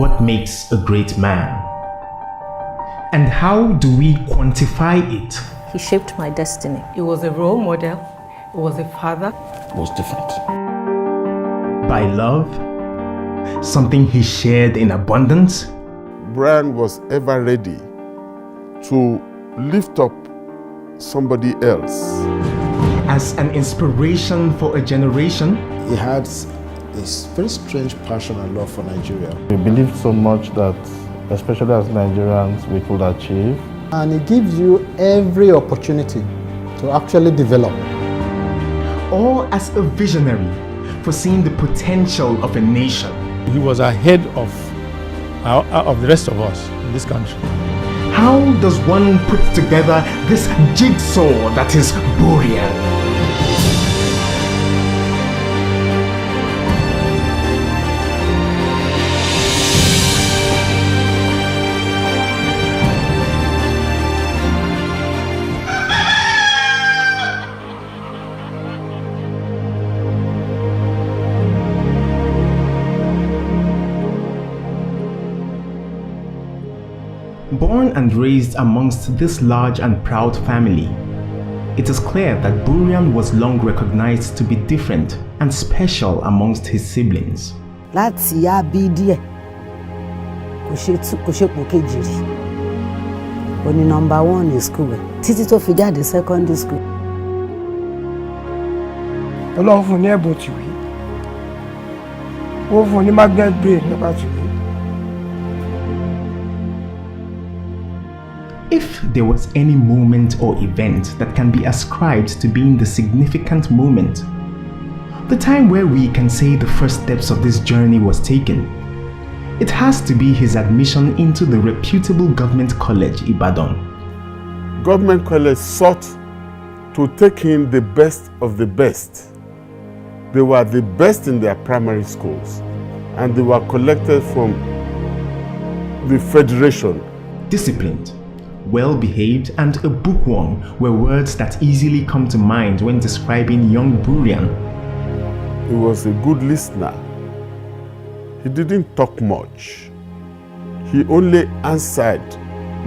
what makes a great man? And how do we quantify it? He shaped my destiny. He was a role model. He was a father. It was different. By love? Something he shared in abundance? Burian was ever ready to lift up somebody else. As an inspiration for a generation? He had a very strange passion and love for Nigeria. We believed so much that, especially as Nigerians, we could achieve. And it gives you every opportunity to actually develop. Or as a visionary, foreseeing the potential of a nation. He was ahead of the rest of us in this country. How does one put together this jigsaw that is Burian? Born and raised amongst this large and proud family, it is clear that Burian was long recognized to be different and special amongst his siblings. Láti bí díẹ̀, kò ṣe pò kejì rí. Ó ní number 1 in school, títí tó fi jáde secondary school. Ọlọ́run fún ní ẹ̀bùn tìwé. Ó fún ní magnet brain nípa tìwé. If there was any moment or event that can be ascribed to being the significant moment, the time where we can say the first steps of this journey was taken, it has to be his admission into the reputable Government College, Ibadan. Government College sought to take in the best of the best. They were the best in their primary schools, and they were collected from the Federation. Disciplined, well-behaved, and a bookworm were words that easily come to mind when describing young Burian. He was a good listener. He didn't talk much. He only answered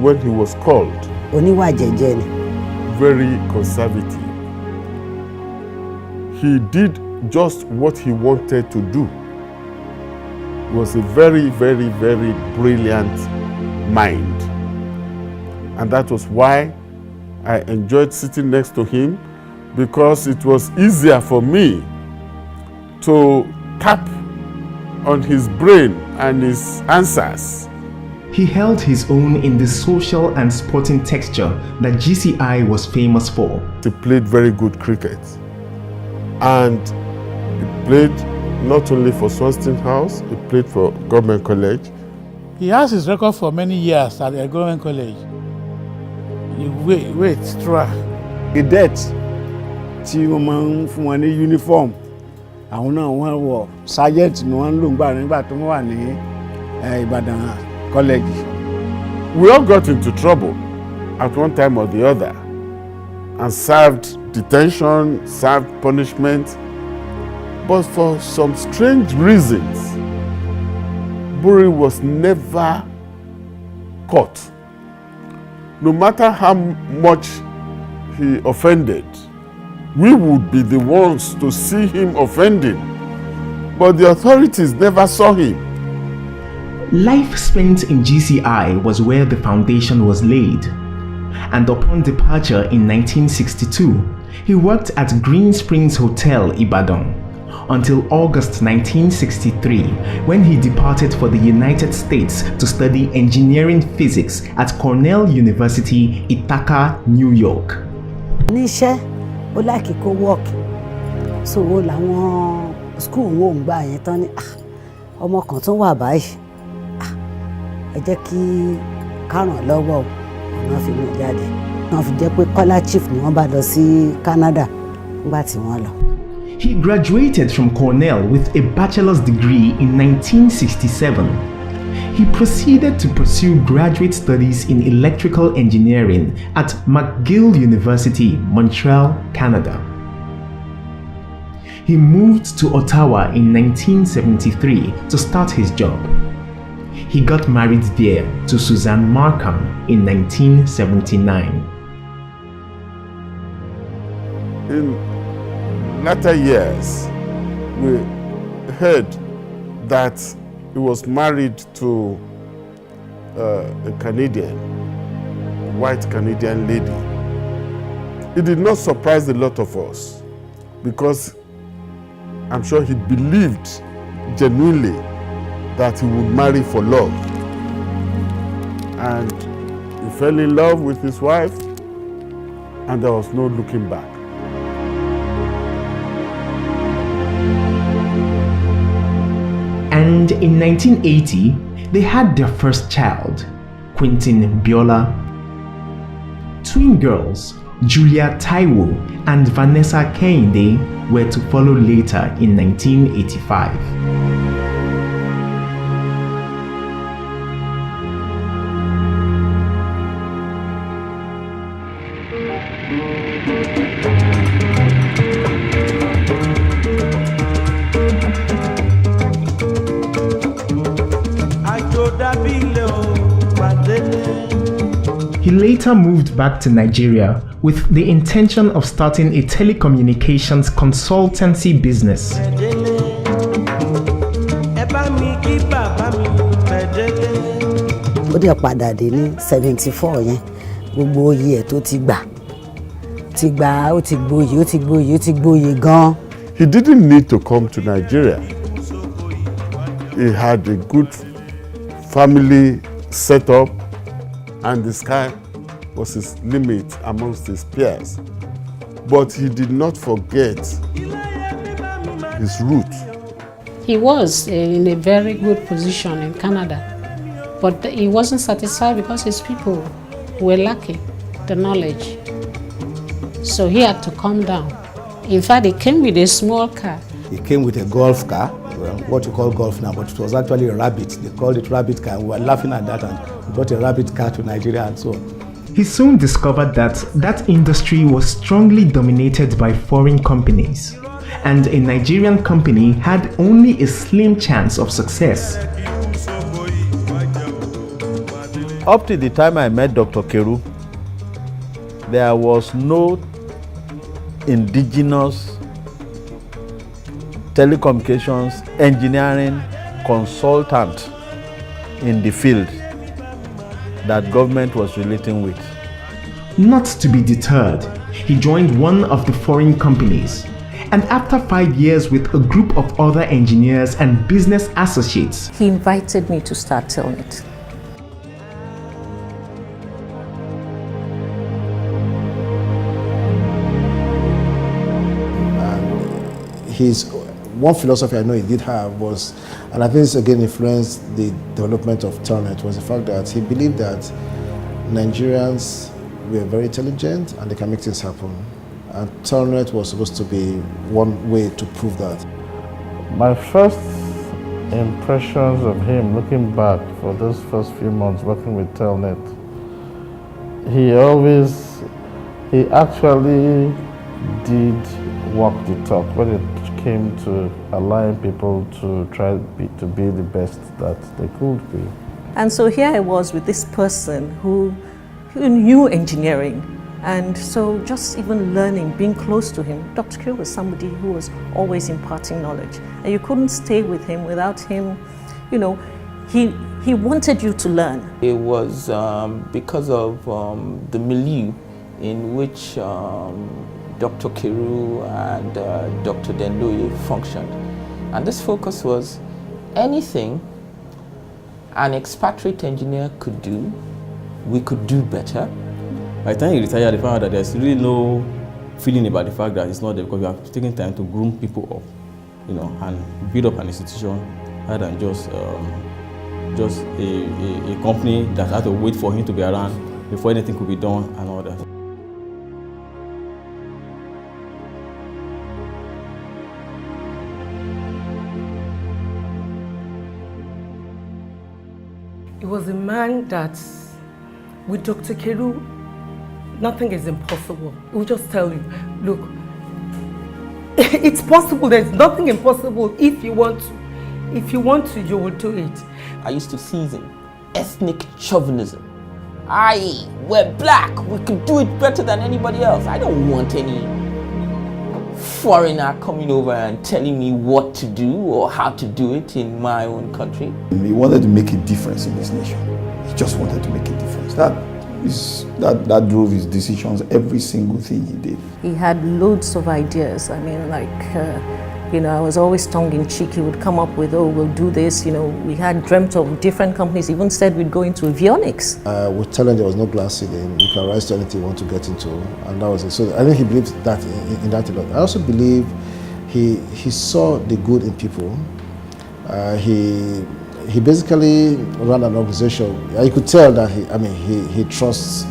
when he was called. Oníwà jẹ́jẹ́ ni. Very conservative. He did just what he wanted to do. He was a very, very, very brilliant mind. And that was why I enjoyed sitting next to him, because it was easier for me to tap on his brain and his answers. He held his own in the social and sporting texture that GCI was famous for. He played very good cricket. And he played not only for Swanston House, he played for Government College. He has his record for many years at the Government College. Wait, try. The debt tí wọ́n máa ń fún wọn ní uniform, àwọn náà wọ́n wọ sergeant ni wọ́n ń lò nígbà tó wà ní Ìbàdàn College. We all got into trouble at one time or the other and served detention, served punishment. But for some strange reasons, Buri was never caught. No matter how much he offended, we would be the ones to see him offending. But the authorities never saw him. Life spent in GCI was where the foundation was laid. And upon departure in 1962, he worked at Green Springs Hotel, Ibadan, until August 1963, when he departed for the United States to study engineering physics at Cornell University, Ithaca, New York. Níṣẹ́, ó like kó work. So ó làwọn school wo ń gbà yẹn tán ní ọmọ kan tó wà báyìí. Ẹ jẹ́ kí ká ràn lọ́wọ́ ọ̀nà fi mú jáde. Wọ́n fi jẹ́ pé Kọ́lá Chief ni wọ́n bá lọ sí Canada nígbà tí wọ́n lọ. He graduated from Cornell with a bachelor's degree in 1967. He proceeded to pursue graduate studies in electrical engineering at McGill University, Montreal, Canada. He moved to Ottawa in 1973 to start his job. he got married there to Suzanne Markham in 1979. In latter years, we heard that he was married to a white Canadian lady. It did not surprise a lot of us because I'm sure he believed genuinely that he would marry for love. And he fell in love with his wife, and there was no looking back. And in 1980, they had their first child, Quentin Biola. Twin girls, Julia Taiwo and Vanessa Kehinde, were to follow later in 1985. He later moved back to Nigeria with the intention of starting a telecommunications consultancy business. Ó dẹ̀ padà dé ní 74 yẹn, gbogbo oyè ẹ̀ tó ti gbà, ó ti gboyè gan. He didn't need to come to Nigeria. He had a good family set up, and the sky was his limit amongst his peers. But he did not forget his roots. He was in a very good position in Canada, but he wasn't satisfied because his people were lacking the knowledge. So he had to come down. In fact, he came with a small car. He came with a golf car, well, what you call golf now, but it was actually a rabbit. They called it rabbit car. We were laughing at that, and we brought a rabbit car to Nigeria and so on. He soon discovered that industry was strongly dominated by foreign companies, and a Nigerian company had only a slim chance of success. Up to the time I met Dr. Carew, there was no indigenous telecommunications engineering consultant in the field that government was relating with. Not to be deterred, he joined one of the foreign companies, and after 5 years with a group of other engineers and business associates, he invited me to start Telnet. His one philosophy I know he did have was, and I think this again influenced the development of Telnet, was the fact that he believed that Nigerians were very intelligent and they can make things happen. And Telnet was supposed to be one way to prove that. My first impressions of him, looking back for those first few months working with Telnet, he actually did walk the talk when it came to allowing people to try to be the best that they could be. And so here I was with this person who knew engineering, and so just even learning, being close to him. Dr. Carew was somebody who was always imparting knowledge, and you couldn't stay with him without him, you know, he wanted you to learn. It was because of the milieu in which Dr. Carew and Dr. Dendoye functioned. And this focus was anything an expatriate engineer could do, we could do better. By the time he retired, I found out that there's really no feeling about the fact that it's not there, because we have taken time to groom people up, you know, and build up an institution rather than just a company that had to wait for him to be around before anything could be done and all that. He was a man that, with Dr. Carew, nothing is impossible. He will just tell you, look, it's possible, there's nothing impossible if you want to. If you want to, you will do it. I used to season ethnic chauvinism. We're black, we could do it better than anybody else. I don't want any foreigner coming over and telling me what to do or how to do it in my own country. He wanted to make a difference in his nation. He just wanted to make a difference. That drove his decisions, every single thing he did. He had loads of ideas. I mean, I was always tongue-in-cheek. He would come up with, oh, we'll do this. We had dreamt of different companies, even said we'd go into avionics. With Telnet, there was no glass ceiling. You can rise to anything you want to get into, and that was it. So I think he believed that in that a lot. I also believe he saw the good in people. He basically ran an organization. You could tell that he trusts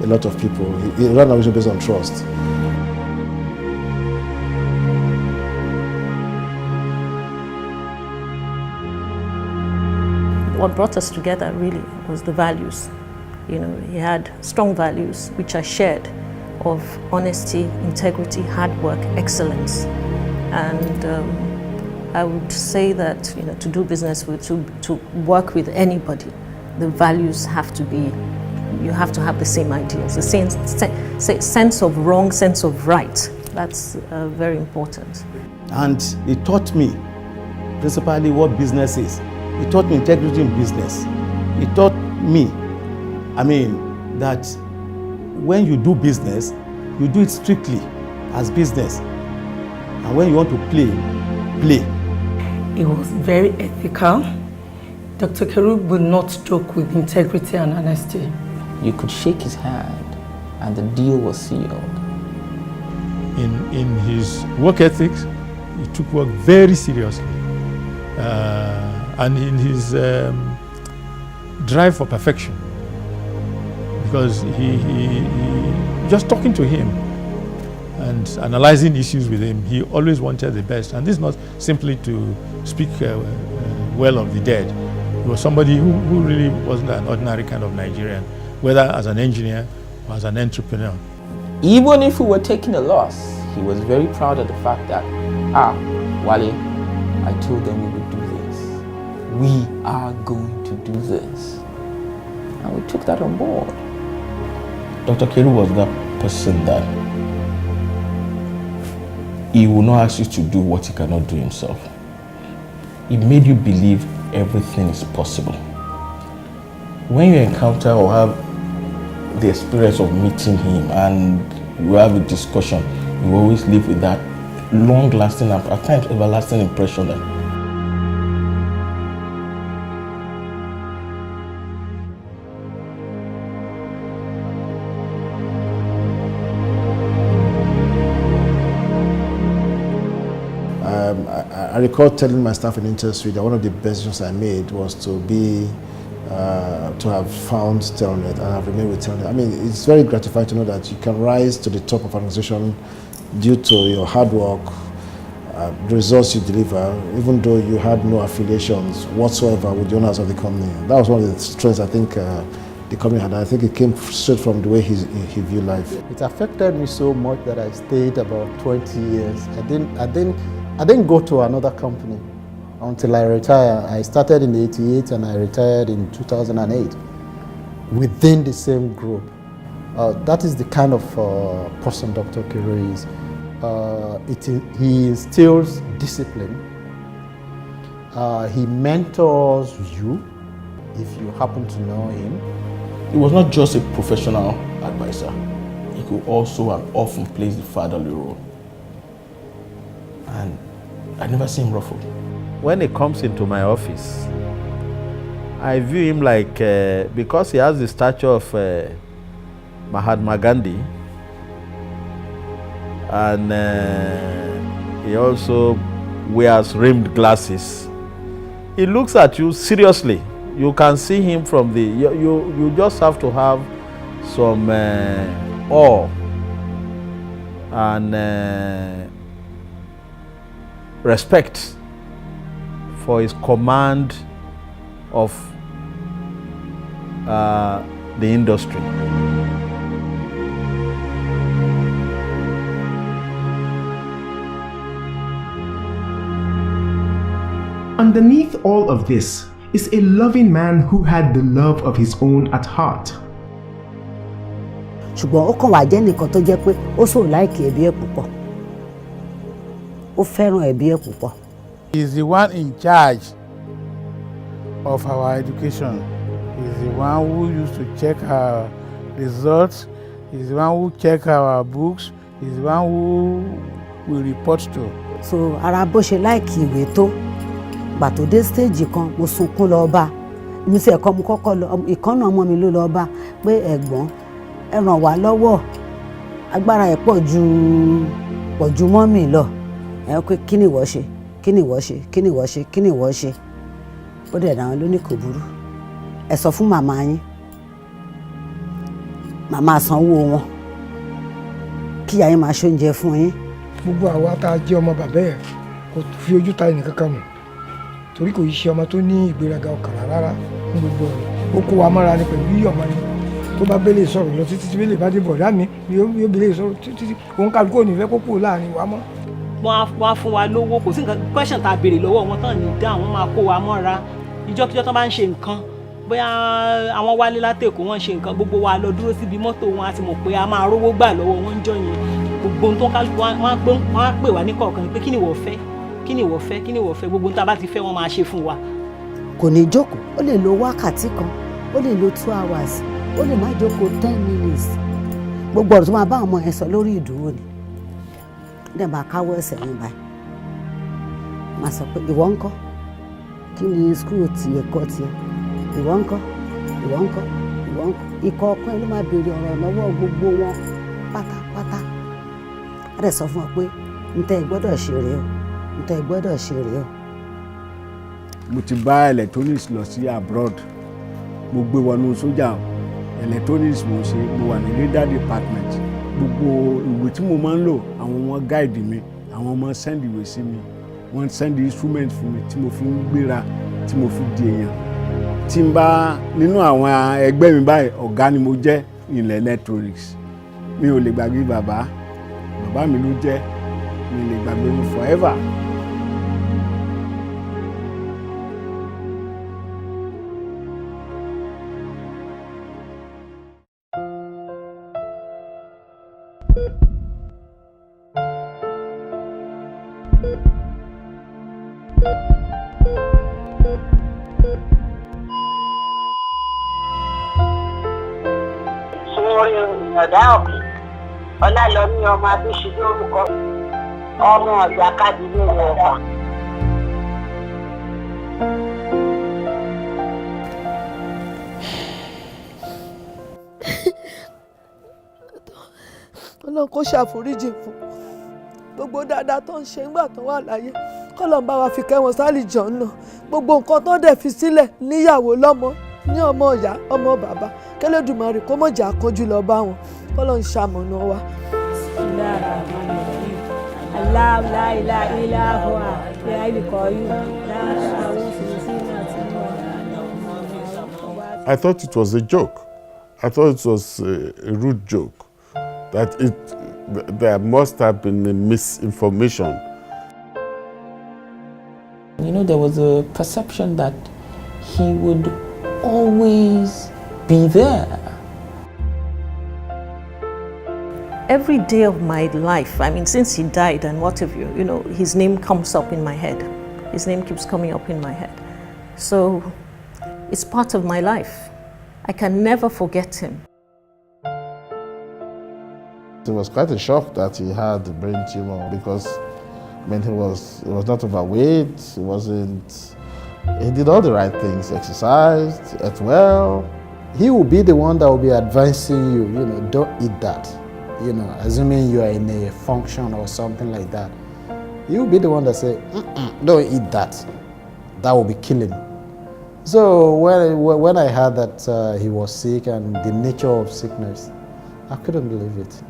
a lot of people. He ran an organization based on trust. What brought us together really was the values. He had strong values, which I shared, of honesty, integrity, hard work, excellence. And I would say that to do business with, to work with anybody, the values have to be, you have to have the same ideals, the same sense of wrong, sense of right. That's very important. And he taught me principally what business is. He taught me integrity in business. He taught me, that when you do business, you do it strictly as business. And when you want to play, play. It was very ethical. Dr. Carew would not joke with integrity and honesty. You could shake his hand and the deal was sealed. In his work ethics, he took work very seriously. And in his drive for perfection, because he just talking to him and analyzing issues with him, he always wanted the best. And this is not simply to speak well of the dead. He was somebody who really wasn't an ordinary kind of Nigerian, whether as an engineer or as an entrepreneur. Even if we were taking a loss, he was very proud of the fact that, Wale, I told them we would do this. We are going to do this. And we took that on board. Dr. Carew was that person that he will not ask you to do what he cannot do himself. He made you believe everything is possible. When you encounter or have the experience of meeting him and you have a discussion, you always live with that long-lasting, at times everlasting impression that I recall telling my staff in industry that one of the best decisions I made was to have found Telnet and have remained with Telnet. It's very gratifying to know that you can rise to the top of an organization due to your hard work, the results you deliver, even though you had no affiliations whatsoever with the owners of the company. That was one of the strengths I think the company had. I think it came straight from the way he viewed life. It affected me so much that I stayed about 20 years. I didn't go to another company until I retired. I started in '88 and I retired in 2008 within the same group. That is the kind of person Dr. Carew is. He instills discipline. He mentors you if you happen to know him. He was not just a professional advisor. He could also and often play the fatherly role. And I never see him ruffled. When he comes into my office, I view him like, because he has the stature of Mahatma Gandhi, and he also wears rimmed glasses. He looks at you seriously. You can see him from the, you just have to have some awe and respect for his command of the industry. underneath all of this is a loving man who had the love of his own at heart. ṣùgbọ́n ó kàn wá jẹ́ nìkan tó jẹ́ pé ó sò láìkì ẹbí ẹ̀ púpọ̀ ó fẹ́ràn ẹbí ẹ̀ púpọ̀. He is the one in charge of our education. He is the one who used to check our results. He is the one who check our books. He is the one who we report to. So ara bó ṣe láìkì ìwé tó gbà tó dé stage kan mo sunkún lọ bá mi sì ẹ̀kọ́ mo kọ́kọ́ lọ ìkànnà ọmọ mi ló lọ bá pé ẹ̀gbọ́n ẹ ràn wá lọ́wọ́ agbára ẹ̀ pọ̀ ju mọ́mì lọ ẹ pé kí ni ìwọ ṣe kí ni ìwọ ṣe kí ni ìwọ ṣe kí ni ìwọ ṣe ó dẹ̀ dáhùn ló ní kò burú ẹ sọ fún màmá yín màmá sanwó wọn kí ìyá yín máa ṣoúnjẹ fún yín. gbogbo àwa tá a jẹ́ ọmọ bàbá ẹ̀ kò fi ojú ta ẹnì kankan mọ̀ torí kò yí ṣe ọmọ tó ní ìgbéraga ọkàn rárá ní gbogbo ọ̀rọ̀ ó kó wa mọ́ra ní pẹ̀lú yíyọ̀ ọmọ ni tó bá bẹ́lẹ̀ sọ̀rọ̀ lọ títí bẹ́lẹ̀ bá dé bọ̀dá mi yóò bẹ́lẹ̀ sọ̀rọ̀ títí òun kálukú ò ní fẹ́ kó kúrò láàrin wa mọ́. wọ́n á fún wa lówó kò sí nǹkan question tá a béèrè lọ́wọ́ wọn tán ní dáhùn wọ́n máa kó wa mọ́ra ìjọ́kíjọ́ tán bá ń ṣe nǹkan bóyá àwọn wálé látẹ̀kọ́ wọ́n ṣe nǹkan gbogbo wa lọ dúró síbi mọ́tò wọn àti mọ̀ pé a máa rówó gbà lọ́wọ́ wọn ń jọ yẹn gbogbo ohun tó kálukú wọ́n á pè wá ní kọ̀ọ̀kan pé kí ni ìwọ fẹ́ kí ni ìwọ fẹ́ kí ni ìwọ fẹ́ gbogbo ohun tá a bá ti fẹ́ wọ́n máa ṣe fún wa. kò ní jókòó ó lè lo wákàtí kan ó lè lo 2 hours ó lè má jókòó 10 minutes gbogbo ọ̀rọ̀ tó máa bá ọmọ yẹn sọ lórí ìdúró ni dẹ̀ máa káwọ́ ẹsẹ̀ yẹn báyìí máa sọ pé ìwọ ńkọ́ kí ni skul ti ẹ̀kọ́ tiẹ̀ ìwọ ńkọ́ ìwọ ńkọ́ ìwọ ńkọ́ ikọ̀ ọkàn ló máa béèrè ọ̀rọ̀ lọ́wọ́ gbogbo wọn pátápátá á dẹ̀ sọ fún ọ pé ntẹ́ ẹ gbọ́dọ̀ ṣe rèé o ntẹ́ ẹ gbọ́dọ̀ ṣe rèé o. mo ti bá electronics lọ sí abroad mo gbé wọnú sójà electronics mo ṣe mo wà ní radar department gbogbo ìwé tí mo máa ń lò àwọn ọmọ guide mi àwọn ọmọ send ìwé sí mi wọ́n send instrument fún mi tí mo fi ń gbéra tí mo fi di èèyàn tí n bá nínú àwọn ẹgbẹ́ mi báyìí ọ̀gá ni mo jẹ́ ilẹ̀ electronics mi ò lè gbàgbé bàbá mi ló jẹ́ mi lè gbàgbé mi forever. ọ̀dà òbí ọlálọ́mí ọmọ abíṣu lórúkọ ọmọ ọ̀gbà kábílẹ̀ ọ̀gbà. ọlọ́run kó ṣàforíjì fún gbogbo dáadáa tó ń ṣe ńgbà tó wà láyé kọ́lọ́n bá wa fi kẹ́ wọn sálì jọ̀ ń nà gbogbo nǹkan tó dẹ̀ fi sílẹ̀ níyàwó lọ́mọ ní ọmọ ìyá ọmọ bàbá kẹlẹ́dùmarè kó mọ̀ jà kánjú lọ bá wọn kọ́lọ́n ń ṣamọ̀nà wa. I thought it was a joke. I thought it was a rude joke. That there must have been a misinformation. You know, there was a perception that he would always be there. Every day of my life, I mean, since he died and what have you, know, his name comes up in my head. His name keeps coming up in my head. So it's part of my life. I can never forget him. It was quite a shock that he had a brain tumor because, I mean, he was not overweight, he did all the right things, exercised, ate well. He will be the one that will be advising you, you know, don't eat that. You know, assuming you are in a function or something like that. He will be the one that say, don't eat that. That will be killing. So when I heard that he was sick and the nature of sickness, I couldn't believe it.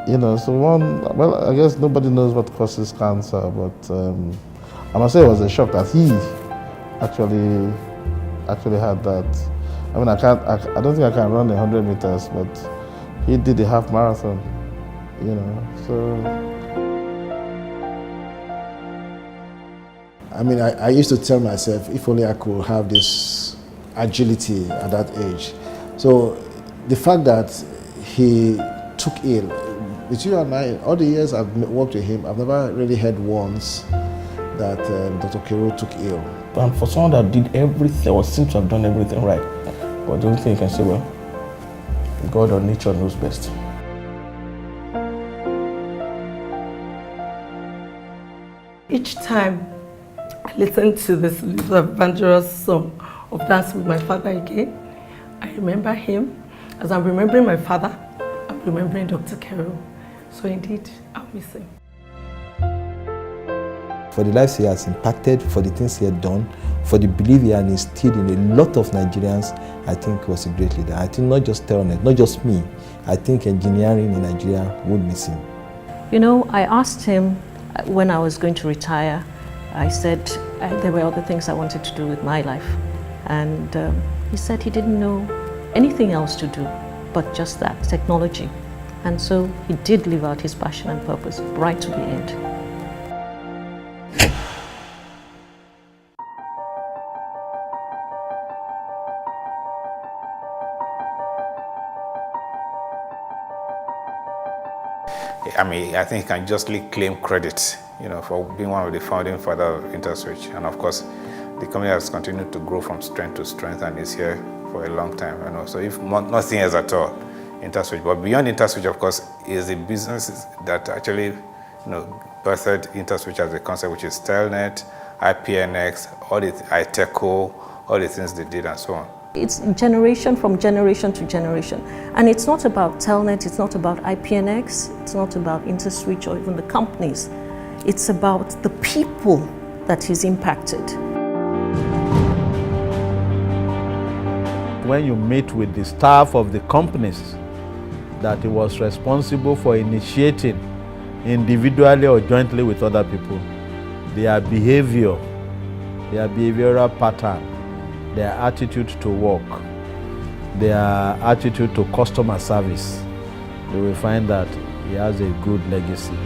You know, so well, I guess nobody knows what causes cancer, but I must say it was a shock that he actually had that. I mean, I don't think I can run 100 meters, but he did a half marathon, you know, so. I mean, I used to tell myself, if only I could have this agility at that age. So the fact that he took ill, between you and I, all the years I've worked with him, I've never really heard once that Dr. Carew took ill. And for someone that did everything, or seems to have done everything right, but the only thing you can say, well, God or nature knows best. Each time I listen to this little evangelist song of Dance with My Father again, I remember him. As I'm remembering my father, I'm remembering Dr. Carew. So indeed, I'll miss him. For the lives he has impacted, for the things he had done, for the belief he had instilled in a lot of Nigerians, I think he was a great leader. I think not just Telnet, not just me, I think engineering in Nigeria would miss him. You know, I asked him when I was going to retire, I said there were other things I wanted to do with my life. And he said he didn't know anything else to do but just that, technology. And so he did live out his passion and purpose right to the end. I mean, I think he can justly claim credit, you know, for being one of the founding fathers of InterSwitch. And of course, the company has continued to grow from strength to strength and is here for a long time. You know, so if nothing else at all, InterSwitch. But beyond InterSwitch, of course, is the businesses that actually, you know, birthed InterSwitch as a concept, which is Telnet, IPNX, all the iTeco, all the things they did, and so on. It's generation from generation to generation. And it's not about Telnet, it's not about IPNX, it's not about InterSwitch or even the companies. It's about the people that he's impacted. When you meet with the staff of the companies that he was responsible for initiating individually or jointly with other people, their behavior, their behavioral pattern, their attitude to work, their attitude to customer service, you will find that he has a good legacy.